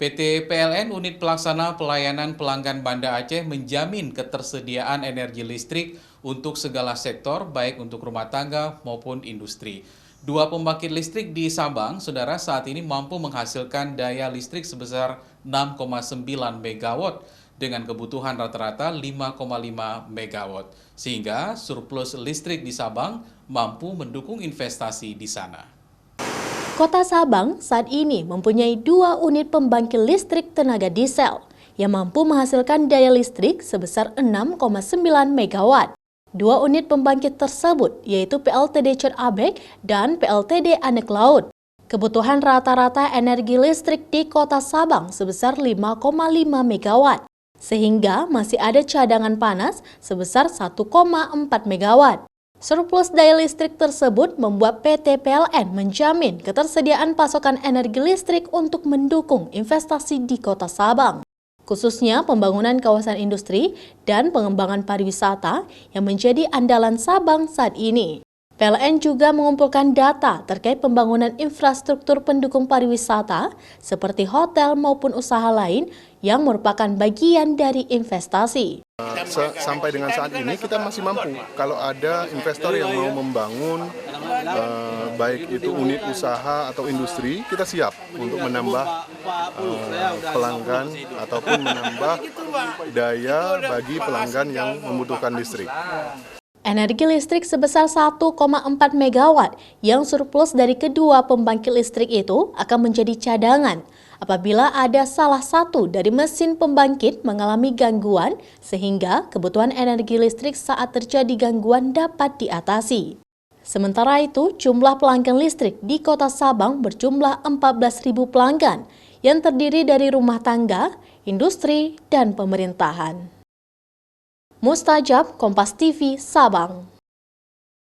PT PLN Unit Pelaksana Pelayanan Pelanggan Banda Aceh menjamin ketersediaan energi listrik untuk segala sektor, baik untuk rumah tangga maupun industri. Dua pembangkit listrik di Sabang, saudara, saat ini mampu menghasilkan daya listrik sebesar 6,9 MW dengan kebutuhan rata-rata 5,5 MW. Sehingga surplus listrik di Sabang mampu mendukung investasi di sana. Kota Sabang saat ini mempunyai 2 unit pembangkit listrik tenaga diesel yang mampu menghasilkan daya listrik sebesar 6,9 MW. 2 unit pembangkit tersebut yaitu PLTD Cot Abek dan PLTD Anek Laut. Kebutuhan rata-rata energi listrik di Kota Sabang sebesar 5,5 MW, sehingga masih ada cadangan panas sebesar 1,4 MW. Surplus daya listrik tersebut membuat PT PLN menjamin ketersediaan pasokan energi listrik untuk mendukung investasi di Kota Sabang, khususnya pembangunan kawasan industri dan pengembangan pariwisata yang menjadi andalan Sabang saat ini. PLN juga mengumpulkan data terkait pembangunan infrastruktur pendukung pariwisata seperti hotel maupun usaha lain yang merupakan bagian dari investasi. Sampai dengan saat ini kita masih mampu kalau ada investor yang mau membangun baik itu unit usaha atau industri, kita siap untuk menambah pelanggan ataupun menambah daya bagi pelanggan yang membutuhkan listrik. Energi listrik sebesar 1,4 MW yang surplus dari kedua pembangkit listrik itu akan menjadi cadangan apabila ada salah satu dari mesin pembangkit mengalami gangguan sehingga kebutuhan energi listrik saat terjadi gangguan dapat diatasi. Sementara itu, jumlah pelanggan listrik di Kota Sabang berjumlah 14.000 pelanggan yang terdiri dari rumah tangga, industri, dan pemerintahan. Mustajab, Kompas TV, Sabang.